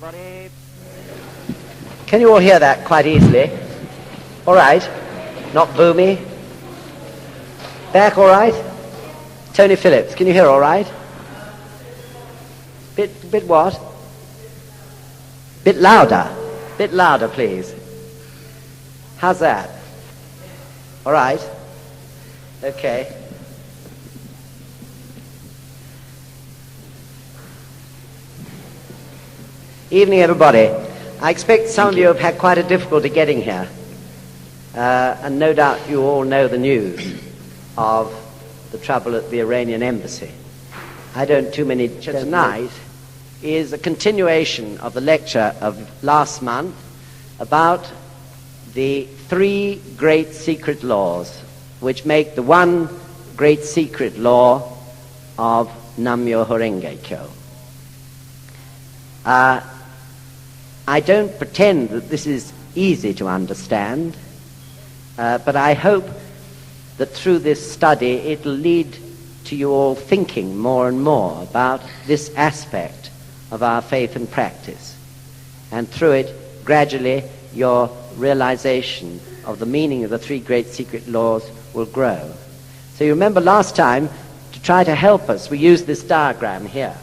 everybody. Can you all hear that quite easily? All right. Not boomy. Back all right? Tony Phillips, can you hear all right? Bit what? Bit louder. Bit louder, please. How's that? All right. Okay. Evening, everybody. I expect some of you have had quite a difficulty getting here. And no doubt you all know the news of the trouble at the Iranian embassy. I don't too many. Tonight is a continuation of the lecture of last month about the three great secret laws which make the one great secret law of Nam-myoho Renge Kyo. I don't pretend that this is easy to understand, but I hope that through this study it'll lead to you all thinking more and more about this aspect of our faith and practice. And through it, gradually, your realization of the meaning of the three great secret laws will grow. So you remember last time, to try to help us, we used this diagram here.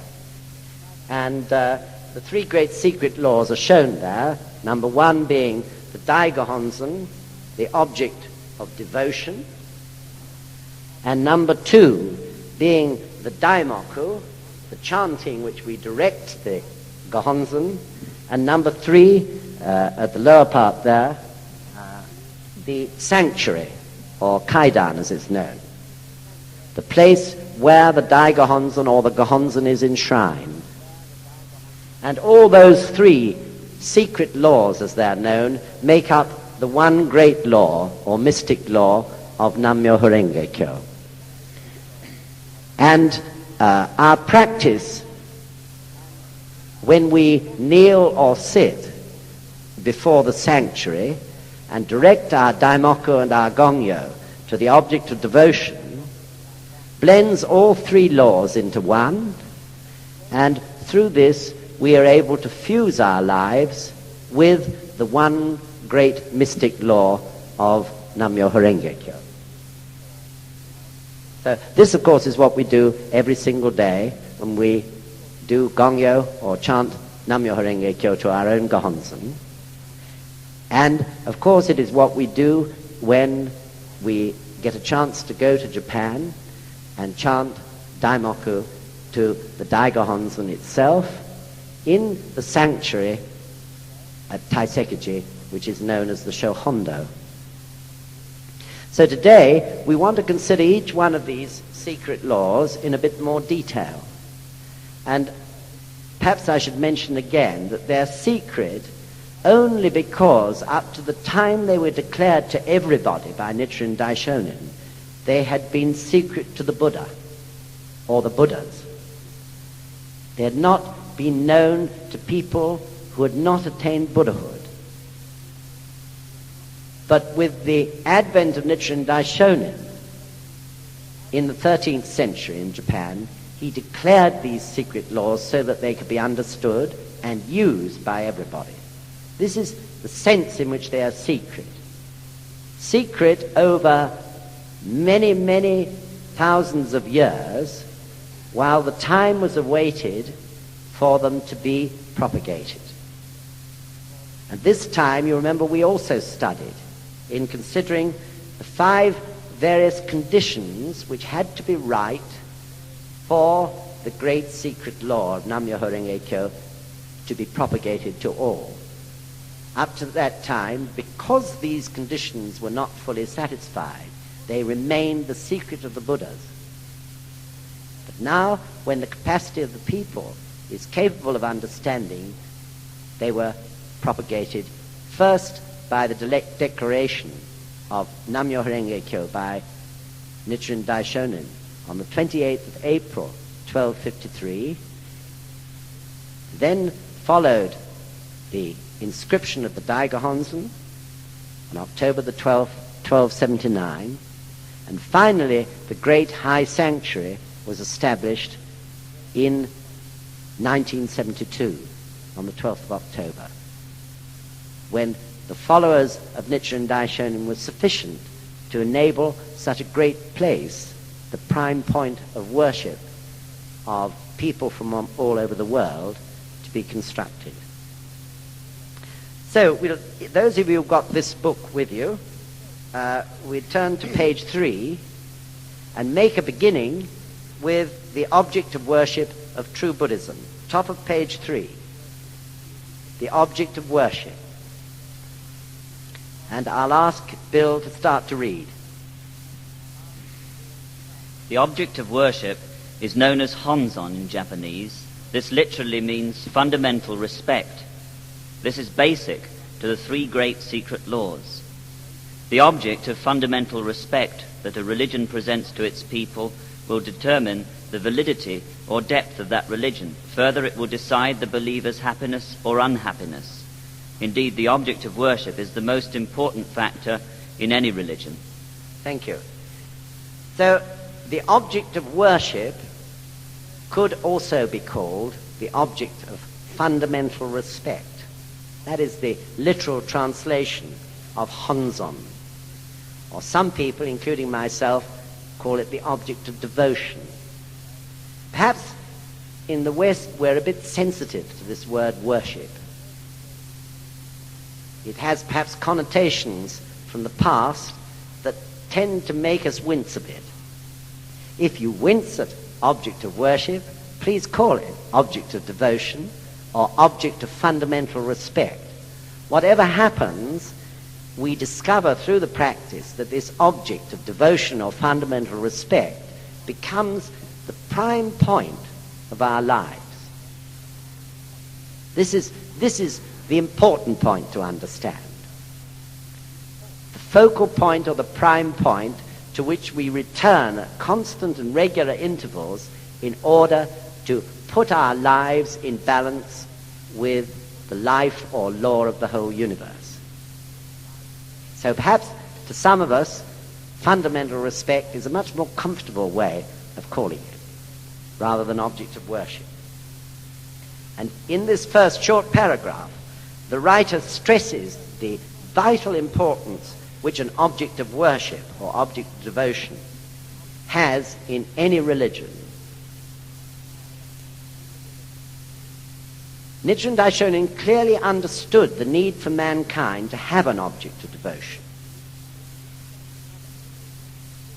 And the three great secret laws are shown there. Number one being the Daigo Honzon, the object of devotion. And number two being the Daimoku, the chanting which we direct the Gohonzon. And number three, at the lower part there, the sanctuary, or Kaidan as it's known. The place where the Daigo Honzon or the Gohonzon is enshrined. And all those three secret laws, as they're known, make up the one great law, or mystic law, of Nam-myoho Renge Kyo. And our practice, when we kneel or sit before the sanctuary and direct our Daimoku and our Gongyo to the object of devotion, blends all three laws into one, and through this we are able to fuse our lives with the one great mystic law of Nam-myoho Renge Kyo. So this, of course, is what we do every single day when we do Gongyo or chant Nam-myoho Renge Kyo to our own Gohonzon. And, of course, it is what we do when we get a chance to go to Japan and chant Daimoku to the Daigo Honzon itself in the sanctuary at Taisekiji, which is known as the Shohondo. So today, we want to consider each one of these secret laws in a bit more detail. And perhaps I should mention again that they're secret only because up to the time they were declared to everybody by Nichiren Daishonin, they had been secret to the Buddha, or the Buddhas. They had not been known to people who had not attained Buddhahood. But with the advent of Nichiren Daishonin in the 13th century in Japan, he declared these secret laws so that they could be understood and used by everybody. This is the sense in which they are secret. Secret over many, many thousands of years, while the time was awaited for them to be propagated. And this time, you remember, we also studied in considering the 5 various conditions which had to be right for the great secret law of Nam-myoho Renge Kyo to be propagated to all. Up to that time, because these conditions were not fully satisfied, they remained the secret of the Buddhas. But now, when the capacity of the people is capable of understanding, they were propagated first by the declaration of Nam-myoho Renge Kyo by Nichiren Daishonin on the 28th of April, 1253. Then followed the inscription of the Daigo Honzon on October the 12th, 1279. And finally, the great high sanctuary was established in 1972. on the 12th of October, when the followers of Nichiren Daishonin were sufficient to enable such a great place, the prime point of worship of people from all over the world, to be constructed. So, those of you who've got this book with you, we turn to page 3 and make a beginning with the object of worship of true Buddhism. Top of page 3. The object of worship. And I'll ask Bill to start to read. The object of worship is known as honzon in Japanese. This literally means fundamental respect. This is basic to the 3 great secret laws. The object of fundamental respect that a religion presents to its people will determine the validity or depth of that religion. Further, it will decide the believer's happiness or unhappiness. Indeed, the object of worship is the most important factor in any religion. Thank you. So, the object of worship could also be called the object of fundamental respect. That is the literal translation of honzon. Or some people, including myself, call it the object of devotion. Perhaps in the West we're a bit sensitive to this word worship. It has perhaps connotations from the past that tend to make us wince a bit. If you wince at object of worship, please call it object of devotion or object of fundamental respect. Whatever happens, we discover through the practice that this object of devotion or fundamental respect becomes the prime point of our lives. This is the important point to understand. The focal point or the prime point to which we return at constant and regular intervals in order to put our lives in balance with the life or law of the whole universe. So perhaps to some of us, fundamental respect is a much more comfortable way of calling it, rather than object of worship. And in this first short paragraph, the writer stresses the vital importance which an object of worship or object of devotion has in any religion. Nichiren Daishonin clearly understood the need for mankind to have an object of devotion.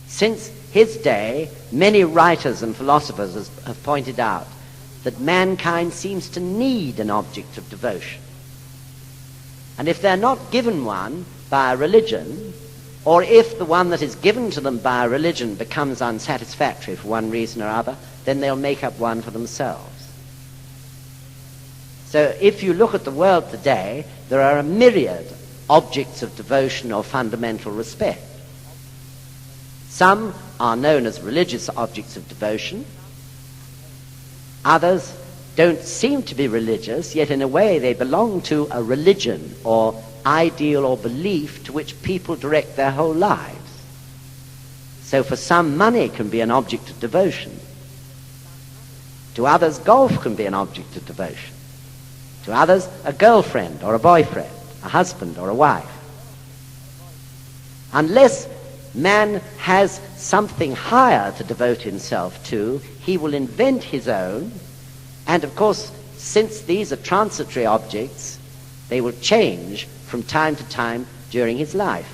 Since his day, many writers and philosophers have pointed out that mankind seems to need an object of devotion. And if they're not given one by a religion, or if the one that is given to them by a religion becomes unsatisfactory for one reason or other, then they'll make up one for themselves. So if you look at the world today, there are a myriad objects of devotion or fundamental respect. Some are known as religious objects of devotion. Others don't seem to be religious, yet in a way they belong to a religion or ideal or belief to which people direct their whole lives. So for some, money can be an object of devotion. To others, golf can be an object of devotion. To others, a girlfriend or a boyfriend, a husband or a wife. Unless man has something higher to devote himself to, he will invent his own, and of course, since these are transitory objects, they will change from time to time during his life.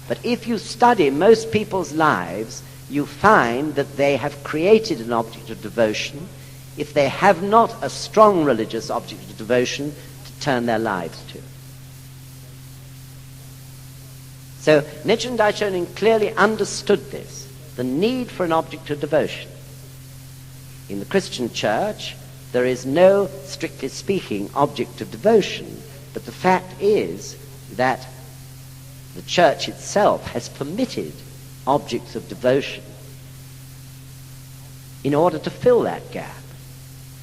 But if you study most people's lives, you find that they have created an object of devotion if they have not a strong religious object of devotion to turn their lives to. So Nichiren Daishonin clearly understood this, the need for an object of devotion. In the Christian church, there is no, strictly speaking, object of devotion, but the fact is that the church itself has permitted objects of devotion in order to fill that gap.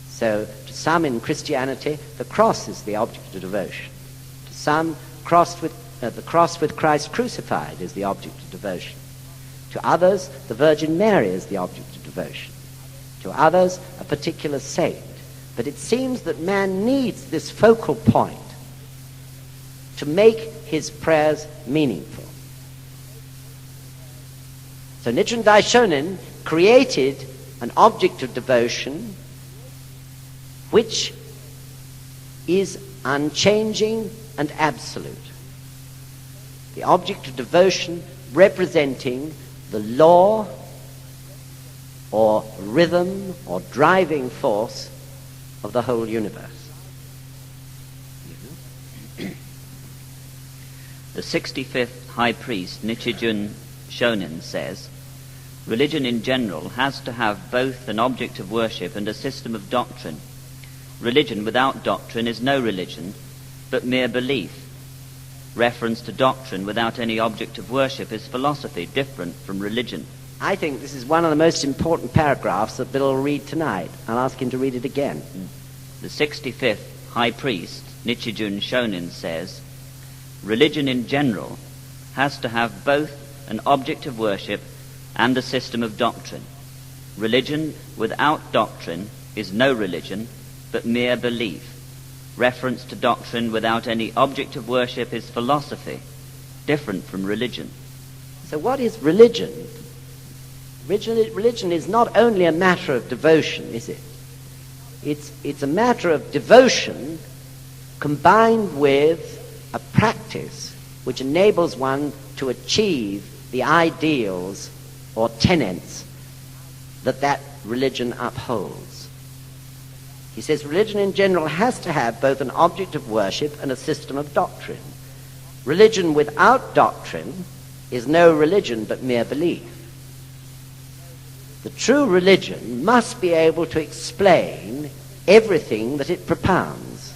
So to some in Christianity, the cross is the object of devotion. To some, the cross with Christ crucified is the object of devotion. To others, the Virgin Mary is the object of devotion. To others, a particular saint. But it seems that man needs this focal point to make his prayers meaningful. So Nichiren Daishonin created an object of devotion which is unchanging and absolute. The object of devotion representing the law or rhythm or driving force of the whole universe. The 65th High Priest, Nichiren Daishonin, says, religion in general has to have both an object of worship and a system of doctrine. Religion without doctrine is no religion, but mere belief. Reference to doctrine without any object of worship is philosophy, different from religion. I think this is one of the most important paragraphs that Bill will read tonight. I'll ask him to read it again. The 65th High Priest, Nichiren Daishonin, says, religion in general has to have both an object of worship and a system of doctrine. Religion without doctrine is no religion, but mere belief. Reference to doctrine without any object of worship is philosophy, different from religion. So what is religion? Religion is not only a matter of devotion, is it? It's a matter of devotion combined with a practice which enables one to achieve the ideals or tenets that religion upholds. He says religion in general has to have both an object of worship and a system of doctrine. Religion without doctrine is no religion but mere belief. The true religion must be able to explain everything that it propounds.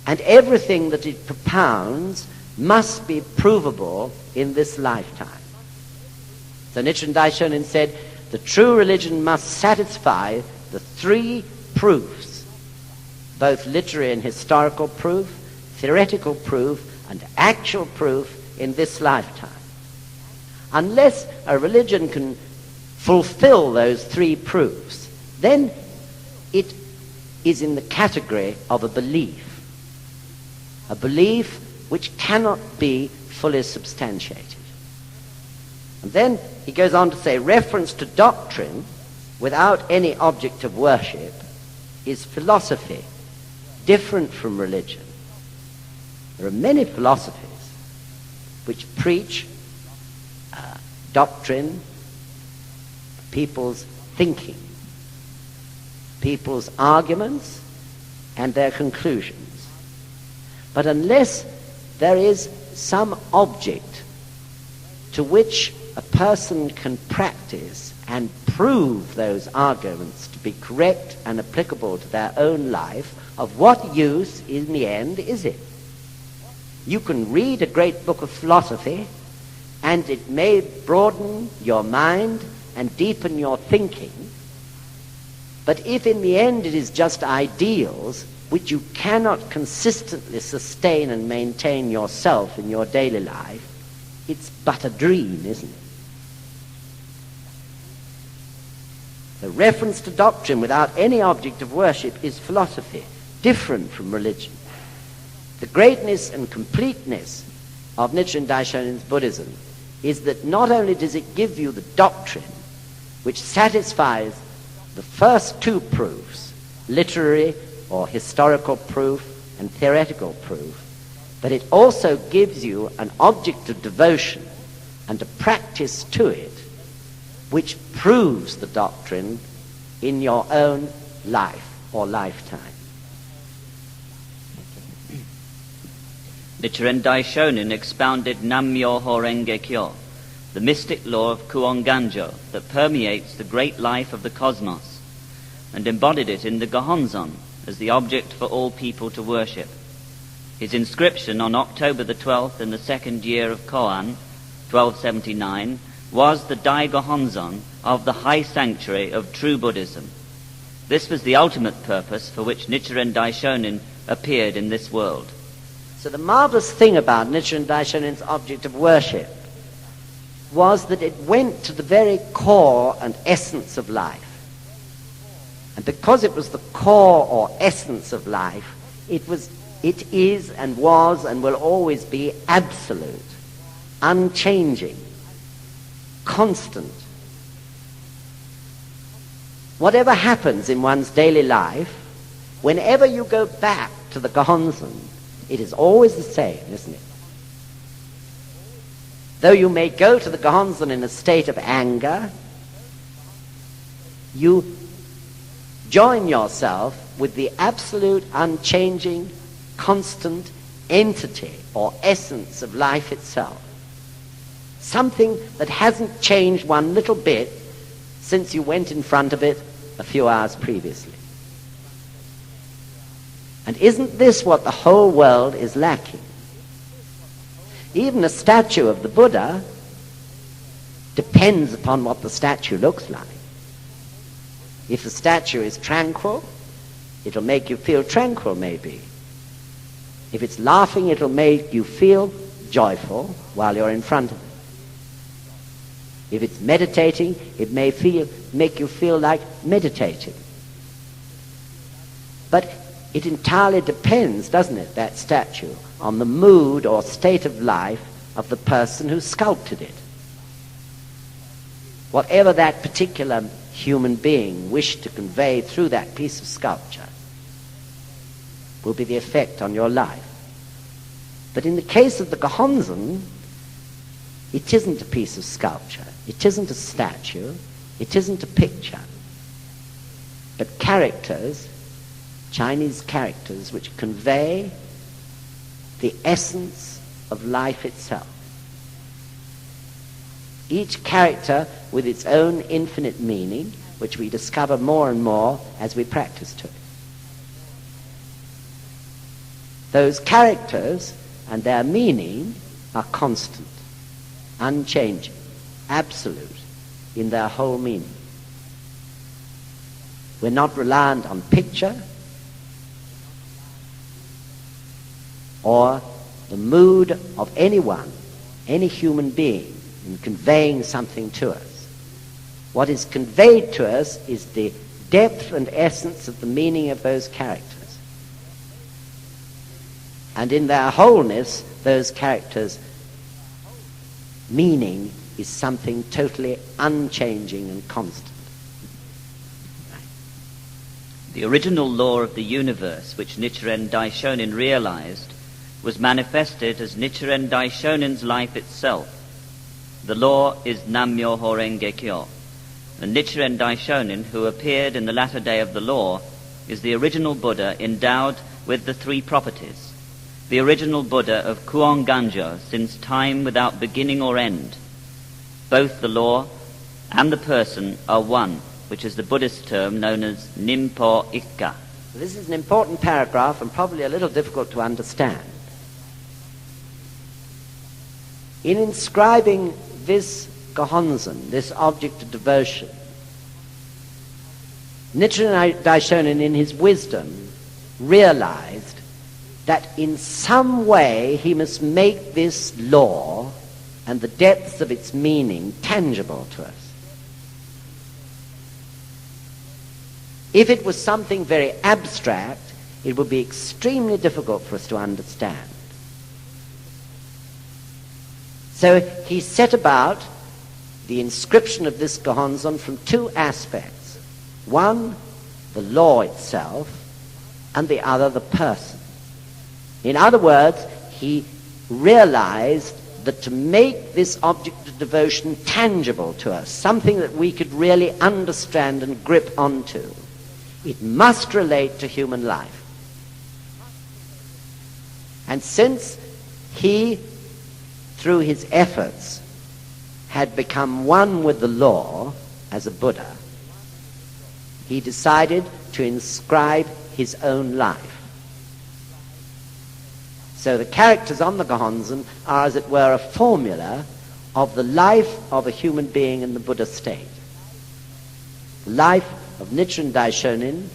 And everything that it propounds must be provable in this lifetime. So Nichiren Daishonin said, the true religion must satisfy the three proofs, both literary and historical proof, theoretical proof, and actual proof in this lifetime. Unless a religion can fulfill those three proofs, then it is in the category of a belief which cannot be fully substantiated. And then he goes on to say, reference to doctrine without any object of worship is philosophy, different from religion. There are many philosophies which preach doctrine, people's thinking, people's arguments, and their conclusions. But unless there is some object to which a person can practice and prove those arguments to be correct and applicable to their own life, of what use in the end is it? You can read a great book of philosophy and it may broaden your mind and deepen your thinking, but if in the end it is just ideals which you cannot consistently sustain and maintain yourself in your daily life, it's but a dream, isn't it? The reference to doctrine without any object of worship is philosophy, different from religion. The greatness and completeness of Nichiren Daishonin's Buddhism is that not only does it give you the doctrine which satisfies the first two proofs, literary or historical proof and theoretical proof, but it also gives you an object of devotion and a practice to it which proves the doctrine in your own life or lifetime. Nichiren Daishonin expounded Nam-myoho Renge Kyo, the mystic law of Kuon-ganjo that permeates the great life of the cosmos, and embodied it in the Gohonzon as the object for all people to worship. His inscription on October the 12th in the second year of Koan, 1279, was the Dai Gohonzon of the high sanctuary of true Buddhism. This was the ultimate purpose for which Nichiren Daishonin appeared in this world. So the marvelous thing about Nichiren Daishonin's object of worship was that it went to the very core and essence of life. And because it was the core or essence of life, it is and was and will always be absolute, unchanging, constant. Whatever happens in one's daily life, whenever you go back to the Gohonzon, it is always the same, isn't it? Though you may go to the Gohonzon in a state of anger, you join yourself with the absolute, unchanging, constant entity or essence of life itself. Something that hasn't changed one little bit since you went in front of it a few hours previously. And isn't this what the whole world is lacking? Even a statue of the Buddha depends upon what the statue looks like. If the statue is tranquil, it'll make you feel tranquil, maybe. If it's laughing, it'll make you feel joyful while you're in front of it. If it's meditating, it may make you feel like meditating. But it entirely depends, doesn't it, that statue, on the mood or state of life of the person who sculpted it. Whatever that particular human being wished to convey through that piece of sculpture will be the effect on your life. But in the case of the Gohonzon, it isn't a piece of sculpture, it isn't a statue, it isn't a picture, but characters, Chinese characters, which convey the essence of life itself. Each character with its own infinite meaning, which we discover more and more as we practice to it. Those characters and their meaning are constant, unchanging, absolute in their whole meaning. We're not reliant on picture or the mood of anyone, any human being, in conveying something to us. What is conveyed to us is the depth and essence of the meaning of those characters. And in their wholeness, those characters' meaning is something totally unchanging and constant. The original law of the universe, which Nichiren Daishonin realized, was manifested as Nichiren Daishonin's life itself. The law is Nam-myoho Renge Kyo. And Nichiren Daishonin, who appeared in the latter day of the law, is the original Buddha endowed with the three properties. The original Buddha of Kuon Ganjo since time without beginning or end. Both the law and the person are one, which is the Buddhist term known as Nimpo Ikka. This is an important paragraph and probably a little difficult to understand. In inscribing this Gohonzon, this object of devotion, Nichiren Daishonin, in his wisdom, realized that in some way he must make this law and the depths of its meaning tangible to us. If it was something very abstract, it would be extremely difficult for us to understand. So he set about the inscription of this Gohonzon from two aspects. One, the law itself, and the other, the person. In other words, he realized that to make this object of devotion tangible to us, something that we could really understand and grip onto, it must relate to human life. And since he, through his efforts, had become one with the law as a Buddha, he decided to inscribe his own life. So the characters on the Gohonzon are, as it were, a formula of the life of a human being in the Buddha state. The life of Nichiren Daishonin,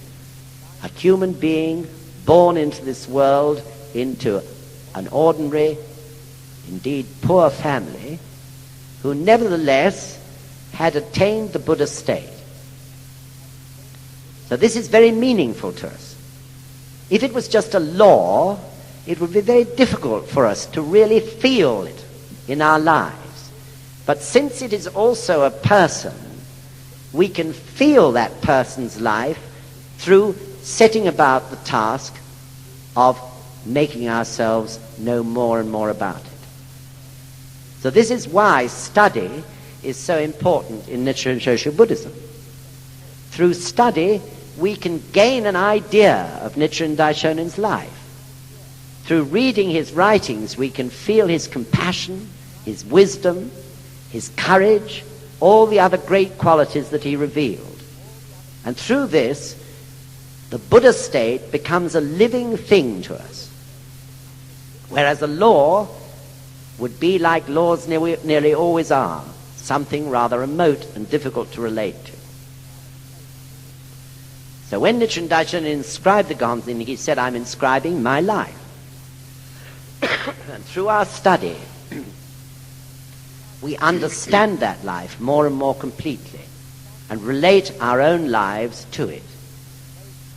a human being born into this world, into an ordinary, indeed poor family, who nevertheless had attained the Buddha state. So this is very meaningful to us. If it was just a law, it would be very difficult for us to really feel it in our lives. But since it is also a person, we can feel that person's life through setting about the task of making ourselves know more and more about it. So this is why study is so important in Nichiren Shoshu Buddhism. Through study, we can gain an idea of Nichiren Daishonin's life. Through reading his writings, we can feel his compassion, his wisdom, his courage, all the other great qualities that he revealed. And through this, the Buddha state becomes a living thing to us. Whereas a law would be like laws nearly always are, something rather remote and difficult to relate to. So when Nichiren Daishonin inscribed the Gohonzon, he said, I'm inscribing my life. And through our study, we understand that life more and more completely and relate our own lives to it.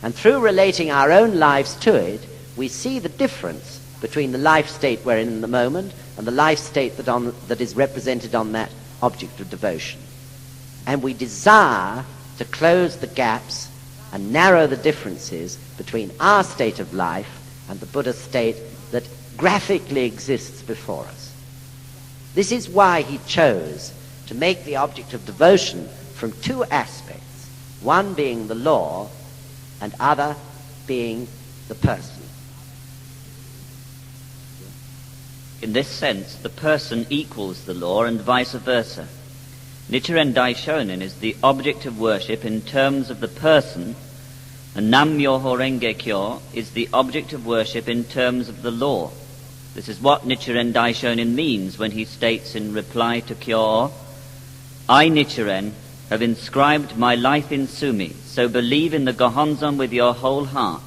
And through relating our own lives to it, we see the difference between the life state we're in the moment and the life state that is represented on that object of devotion. And we desire to close the gaps and narrow the differences between our state of life and the Buddha state that graphically exists before us. This is why he chose to make the object of devotion from two aspects, one being the law and other being the person. In this sense, the person equals the law and vice versa. Nichiren Daishonin is the object of worship in terms of the person, and Nam-myoho Renge Kyo is the object of worship in terms of the law. This is what Nichiren Daishonin means when he states in reply to Kyo, I, Nichiren, have inscribed my life in Sumi, so believe in the Gohonzon with your whole heart.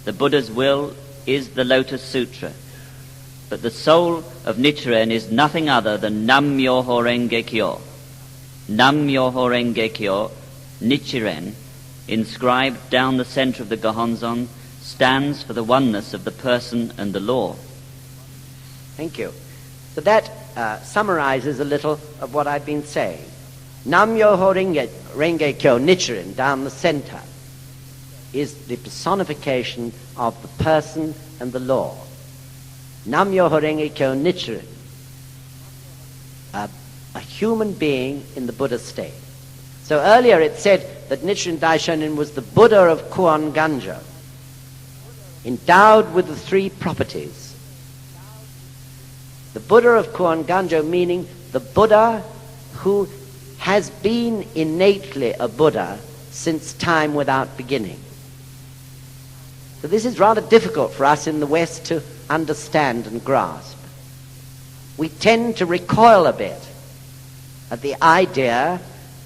The Buddha's will is the Lotus Sutra. But the soul of Nichiren is nothing other than Nam-myoho Renge Kyo. Nam-myoho Renge Kyo, Nichiren, inscribed down the center of the Gohonzon, stands for the oneness of the person and the law. Thank you. So that summarizes a little of what I've been saying. Nam-myoho Renge Kyo, Nichiren, down the center, is the personification of the person and the law. Nam-myoho Renge Kyo, Nichiren, a human being in the Buddha state. So earlier it said that Nichiren Daishonin was the Buddha of Kuon Ganjo, endowed with the three properties. The Buddha of Kuon Ganjo meaning the Buddha who has been innately a Buddha since time without beginning. So this is rather difficult for us in the West to understand and grasp. We tend to recoil a bit at the idea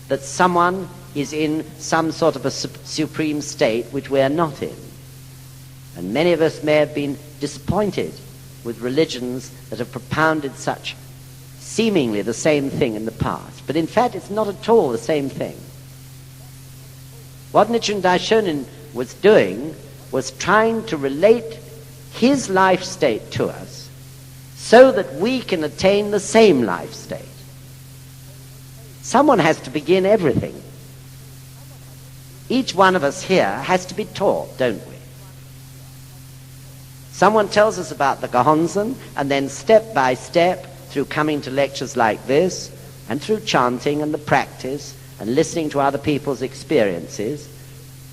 that someone is in some sort of a supreme state which we are not in. And many of us may have been disappointed with religions that have propounded such seemingly the same thing in the past. But in fact, it's not at all the same thing. What Nichiren Daishonin was doing was trying to relate his life state to us so that we can attain the same life state. Someone has to begin everything. Each one of us here has to be taught, don't we? Someone tells us about the Gohonzon, and then step by step, through coming to lectures like this, and through chanting and the practice, and listening to other people's experiences,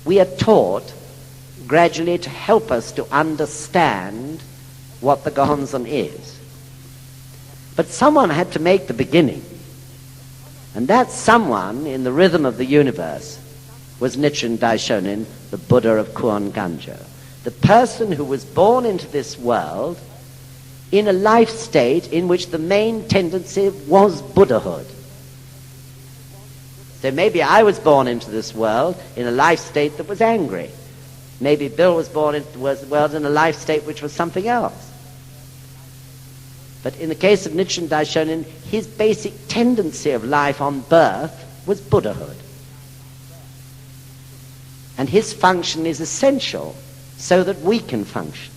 we are taught gradually to help us to understand what the Gohonzon is. But someone had to make the beginning. And that someone, in the rhythm of the universe, was Nichiren Daishonin, the Buddha of Kuon Ganjo. The person who was born into this world in a life state in which the main tendency was Buddhahood. So maybe I was born into this world in a life state that was angry. Maybe Bill was born into the world in a life state which was something else. But in the case of Nichiren Daishonin, his basic tendency of life on birth was Buddhahood. And his function is essential so that we can function,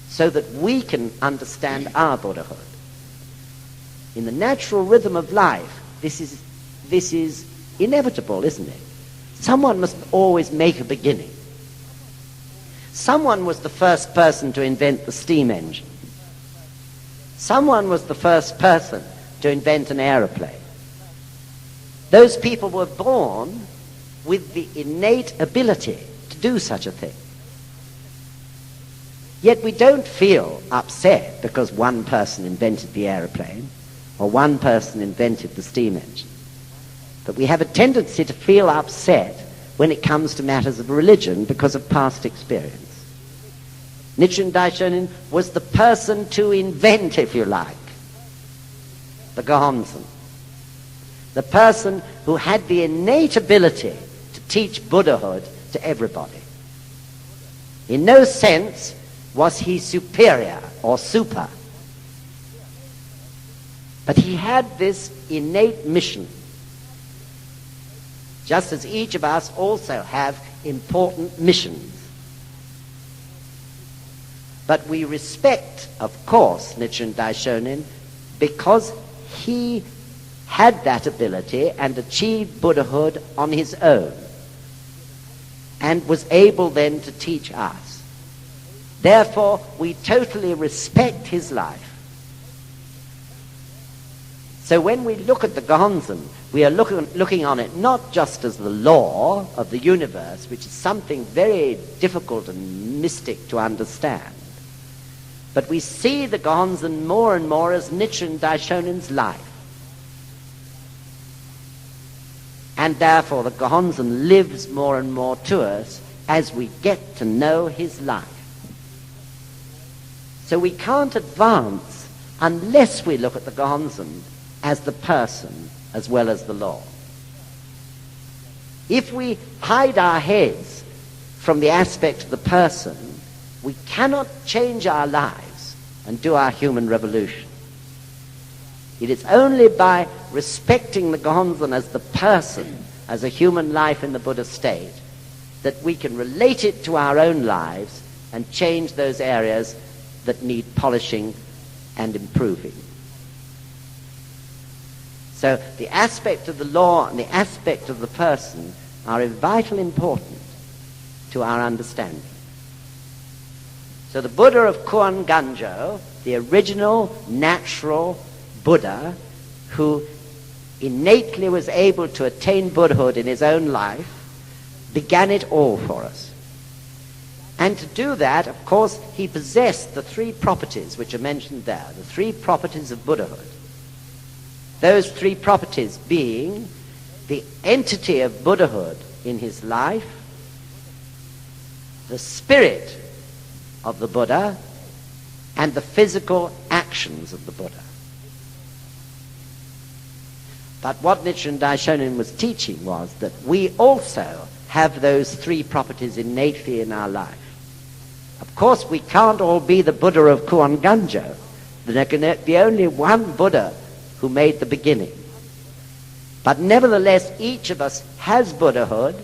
so that we can understand our Buddhahood. In the natural rhythm of life, this is inevitable, isn't it? Someone must always make a beginning. Someone was the first person to invent the steam engine. Someone was the first person to invent an aeroplane. Those people were born with the innate ability to do such a thing. Yet we don't feel upset because one person invented the aeroplane or one person invented the steam engine. But we have a tendency to feel upset when it comes to matters of religion because of past experience. Nichiren Daishonin was the person to invent, if you like, the Gohonzon. The person who had the innate ability to teach Buddhahood to everybody. In no sense was he superior or super. But he had this innate mission, just as each of us also have important missions. But we respect, of course, Nichiren Daishonin because he had that ability and achieved Buddhahood on his own and was able then to teach us. Therefore, we totally respect his life. So when we look at the Gohonzon, we are looking on it not just as the law of the universe, which is something very difficult and mystic to understand, but we see the Gohonzon more and more as Nichiren Daishonin's life. And therefore the Gohonzon lives more and more to us as we get to know his life. So we can't advance unless we look at the Gohonzon as the person as well as the law. If we hide our heads from the aspect of the person, we cannot change our lives and do our human revolution. It is only by respecting the Gohonzon as the person, as a human life in the Buddha state, that we can relate it to our own lives and change those areas that need polishing and improving. So the aspect of the law and the aspect of the person are of vital importance to our understanding. So the Buddha of Kuan Ganjo, the original natural Buddha, who innately was able to attain Buddhahood in his own life, began it all for us. And to do that, of course, he possessed the three properties which are mentioned there, the three properties of Buddhahood. Those three properties being the entity of Buddhahood in his life, the spirit of the Buddha, and the physical actions of the Buddha. But what Nichiren Daishonin was teaching was that we also have those three properties innately in our life. Of course, we can't all be the Buddha of Kuan Ganjo. There can be only one Buddha who made the beginning. But nevertheless, each of us has Buddhahood,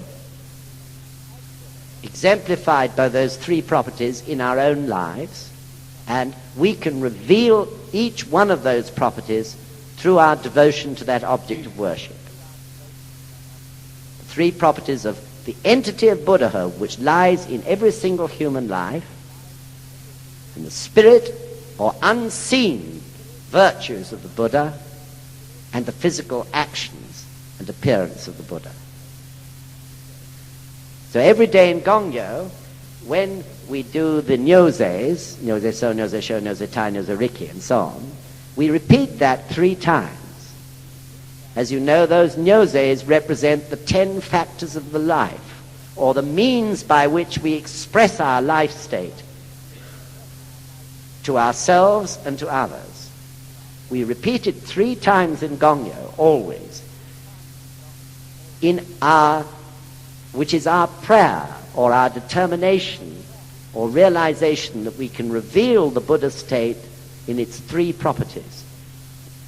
exemplified by those three properties in our own lives, and we can reveal each one of those properties through our devotion to that object of worship. The three properties of the entity of Buddhahood, which lies in every single human life, and the spirit or unseen virtues of the Buddha, and the physical actions and appearance of the Buddha. So every day in Gongyo, when we do the nyozes, nyoze so, nyoze sho, nyoze tai, nyoze riki, and so on, we repeat that 3 times. As you know, those nyozes represent the 10 factors of the life, or the means by which we express our life state to ourselves and to others. We repeat it 3 times in Gongyo, always, which is our prayer or our determination or realization that we can reveal the Buddha state in its 3 properties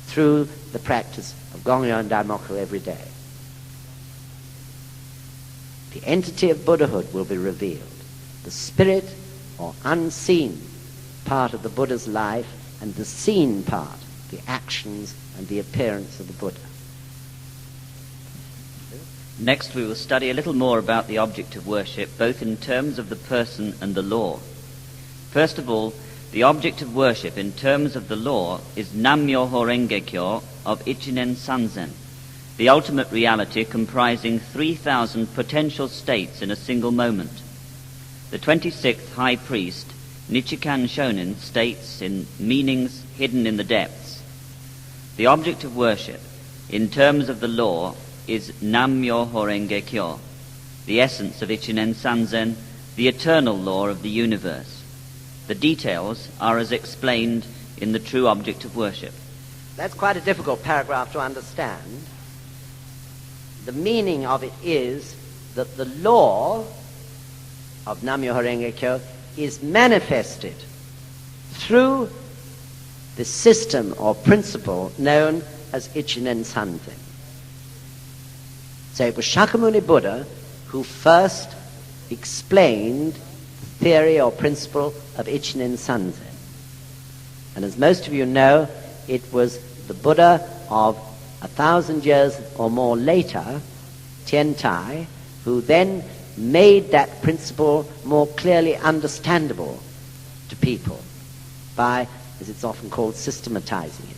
through the practice of Gongyo and Daimoku every day. the entity of Buddhahood will be revealed. The spirit or unseen part of the Buddha's life, and the seen part, the actions and the appearance of the Buddha. Next we will study a little more about the object of worship, both in terms of the person and the law. First of all, the object of worship in terms of the law is Nam-myoho Renge-kyo of Ichinen Sanzen, the ultimate reality comprising 3,000 potential states in a single moment. The 26th High Priest, Nichiren Daishonin, states in Meanings Hidden in the Depths, the object of worship in terms of the law is Nam-myoho Renge-kyo, the essence of Ichinen Sanzen, the eternal law of the universe. The details are as explained in the true object of worship. That's quite a difficult paragraph to understand. The meaning of it is that the law of Nam-myoho Renge-kyo is manifested through the system or principle known as Ichinen Sanzen. So it was Shakyamuni Buddha who first explained the theory or principle of Ichinen Sanzen. And as most of you know, it was the Buddha of 1,000 years or more later, Tiantai, who then made that principle more clearly understandable to people by, as it's often called, systematizing it.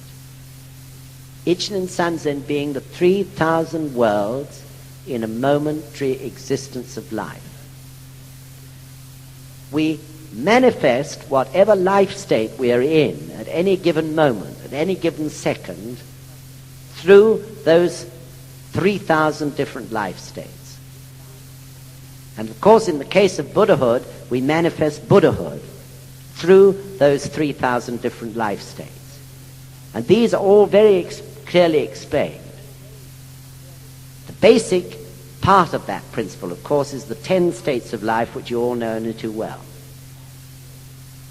Ichinen Sanzen being the 3,000 worlds in a momentary existence of life. We manifest whatever life state we are in at any given moment, at any given second, through those 3,000 different life states. And of course, in the case of Buddhahood, we manifest Buddhahood through those 3,000 different life states. And these are all very clearly explained. The basic part of that principle, of course, is the 10 states of life, which you all know only too well.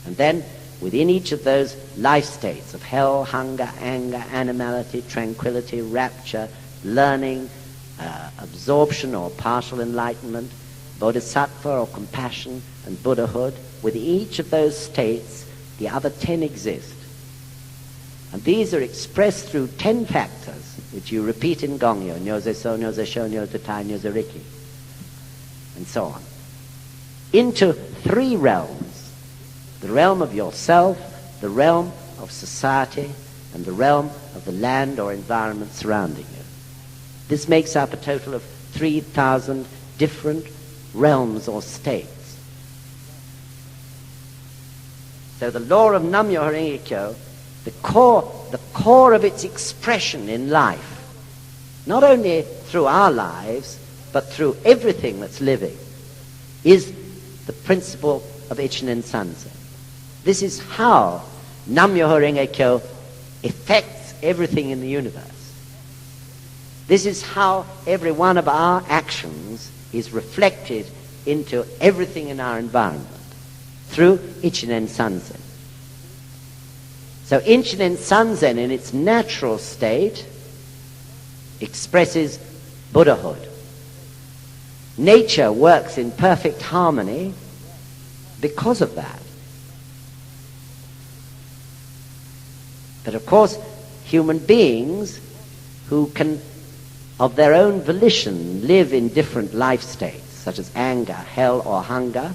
And then, within each of those life states of hell, hunger, anger, animality, tranquility, rapture, learning, absorption or partial enlightenment, bodhisattva or compassion, and Buddhahood, with each of those states, the other 10 exist. And these are expressed through 10 factors, which you repeat in Gongyo, Nyoze-so, Nyoze-sho, Nyoze-tai, Nyoze-riki, and so on, into 3 realms: the realm of yourself, the realm of society, and the realm of the land or environment surrounding you. This makes up a total of 3,000 different realms or states. So the law of Nam-myoho Renge-kyo, the core of its expression in life, not only through our lives, but through everything that's living, is the principle of Ichinen Sanzen. This is how Nam-myoho Renge-kyo affects everything in the universe. This is how every one of our actions is reflected into everything in our environment, through Ichinen Sanzen. So Ichinen Sanzen in its natural state expresses Buddhahood. Nature works in perfect harmony because of that. But of course, human beings who can, of their own volition, live in different life states, such as anger, hell, or hunger,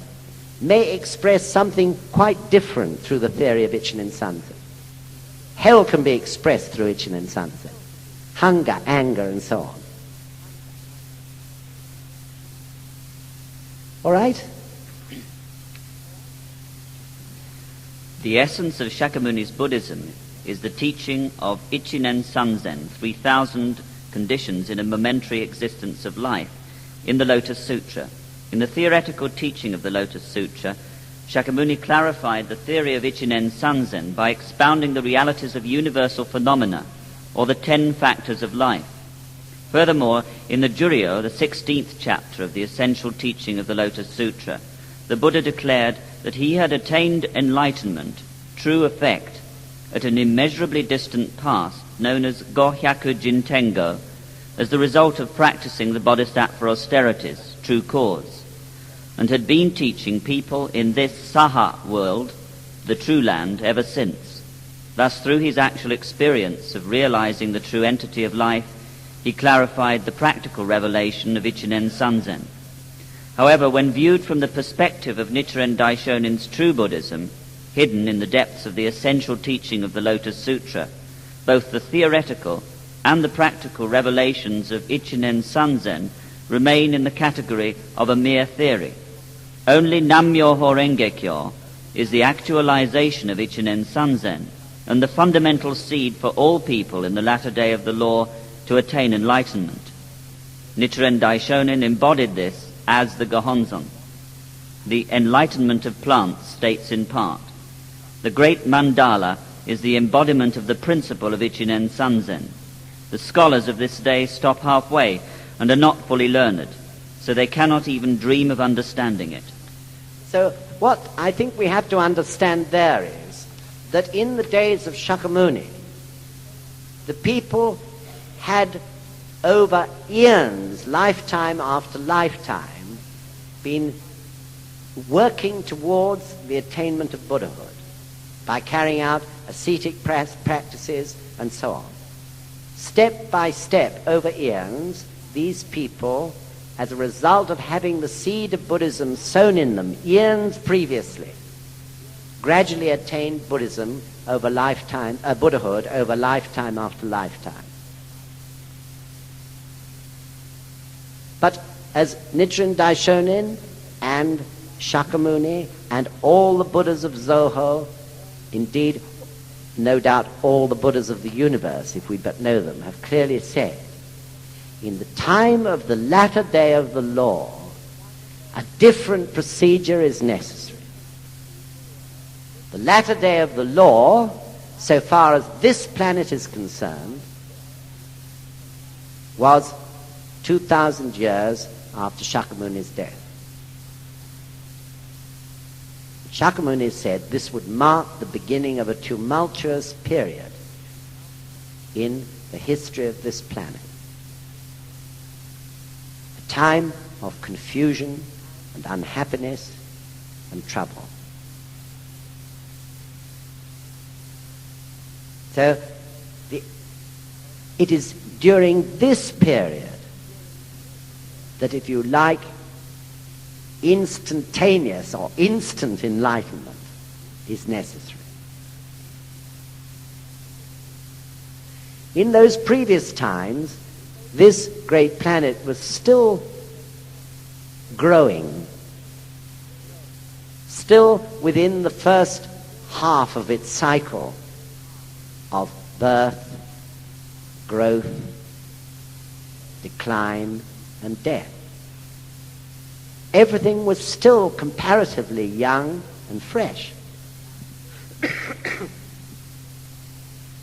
may express something quite different through the theory of Ichinen Sanzen. Hell can be expressed through Ichinen Sanzen. Hunger, anger, and so on. All right? The essence of Shakyamuni's Buddhism is the teaching of Ichinen Sanzen, 3,000 conditions in a momentary existence of life, in the Lotus Sutra. In the theoretical teaching of the Lotus Sutra, Shakyamuni clarified the theory of Ichinen Sanzen by expounding the realities of universal phenomena, or the 10 factors of life. Furthermore, in the Juryo, the 16th chapter of the essential teaching of the Lotus Sutra, the Buddha declared that he had attained enlightenment, true effect, at an immeasurably distant past, known as Gohyaku Jintengo, as the result of practicing the bodhisattva austerities, true cause, and had been teaching people in this Saha world, the true land, ever since. Thus, through his actual experience of realizing the true entity of life, he clarified the practical revelation of Ichinen Sanzen. However, when viewed from the perspective of Nichiren Daishonin's true Buddhism, hidden in the depths of the essential teaching of the Lotus Sutra, both the theoretical and the practical revelations of Ichinen Sanzen remain in the category of a mere theory. Only Nam-myoho Renge-kyo is the actualization of Ichinen Sanzen and the fundamental seed for all people in the latter day of the law to attain enlightenment. Nichiren Daishonin embodied this as the Gohonzon. The enlightenment of plants states in part. The great mandala is the embodiment of the principle of Ichinen Sanzen. The scholars of this day stop halfway and are not fully learned, so they cannot even dream of understanding it. So what I think we have to understand there is that in the days of Shakyamuni, the people had over eons, lifetime after lifetime, been working towards the attainment of Buddhahood by carrying out ascetic practices and so on. Step by step, over eons, these people, as a result of having the seed of Buddhism sown in them eons previously, gradually attained Buddhism over lifetime, Buddhahood over lifetime after lifetime. But as Nichiren Daishonin and Shakyamuni and all the Buddhas of Zoho, indeed, no doubt all the Buddhas of the universe, if we but know them, have clearly said, in the time of the latter day of the law, a different procedure is necessary. The latter day of the law, so far as this planet is concerned, was 2,000 years after Shakyamuni's death. Shakyamuni said this would mark the beginning of a tumultuous period in the history of this planet. A time of confusion and unhappiness and trouble. So it is during this period that, if you like, instantaneous or instant enlightenment is necessary. In those previous times, this great planet was still growing, still within the first half of its cycle of birth, growth, decline, and death. Everything was still comparatively young and fresh.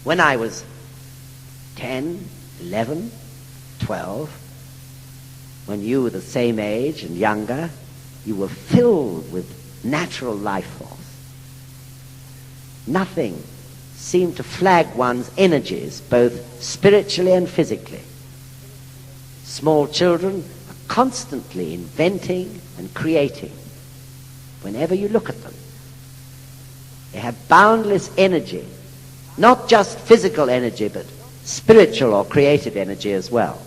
When I was 10, 11, 12, when you were the same age and younger, you were filled with natural life force. Nothing seemed to flag one's energies, both spiritually and physically. Small children are constantly inventing and creating whenever you look at them. They have boundless energy, not just physical energy, but spiritual or creative energy as well.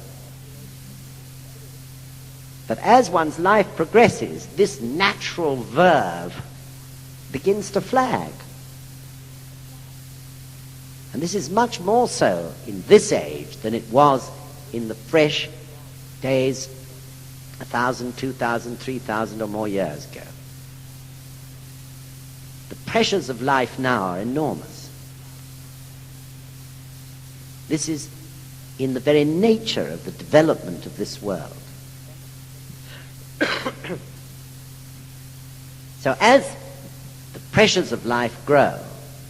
But as one's life progresses, this natural verve begins to flag. And this is much more so in this age than it was in the fresh days 1,000, 2,000, 3,000 or more years ago. The pressures of life now are enormous. This is in the very nature of the development of this world. So as the pressures of life grow,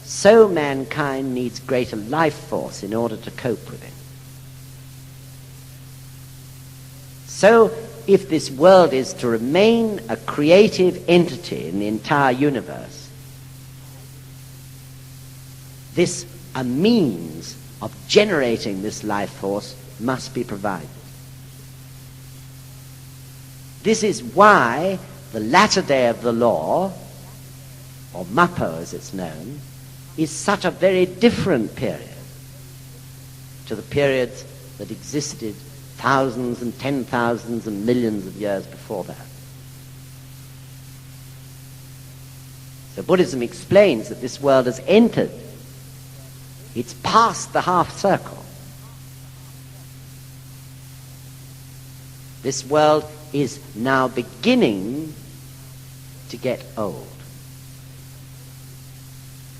so mankind needs greater life force in order to cope with it. So if this world is to remain a creative entity in the entire universe, this a means of generating this life force must be provided. This is why the latter day of the law, or Mappo as it's known, is such a very different period to the periods that existed thousands and 10,000s and millions of years before that. So Buddhism explains that this world has entered. It's past the half circle. This world is now beginning to get old.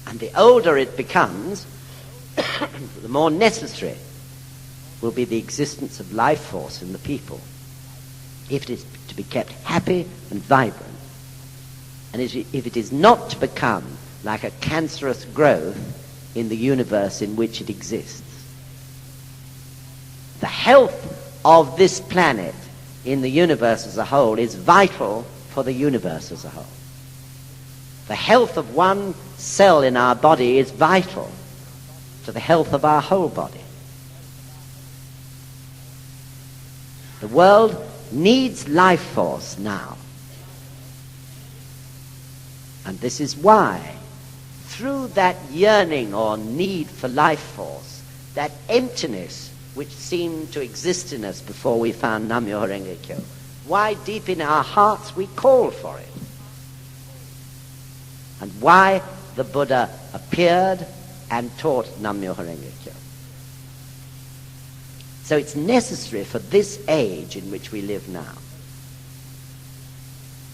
And the older it becomes, the more necessary will be the existence of life force in the people, if it is to be kept happy and vibrant, and if it is not to become like a cancerous growth in the universe in which it exists. The health of this planet in the universe as a whole is vital for the universe as a whole. The health of one cell in our body is vital to the health of our whole body. The world needs life force now. And this is why, through that yearning or need for life force, that emptiness which seemed to exist in us before we found Nam-myoho Renge Kyo, why deep in our hearts we call for it. And why the Buddha appeared and taught Nam-myoho Renge Kyo. So it's necessary for this age in which we live now.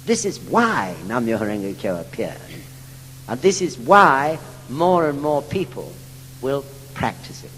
This is why Nam-myoho Renge Kyo appeared. And this is why more and more people will practice it.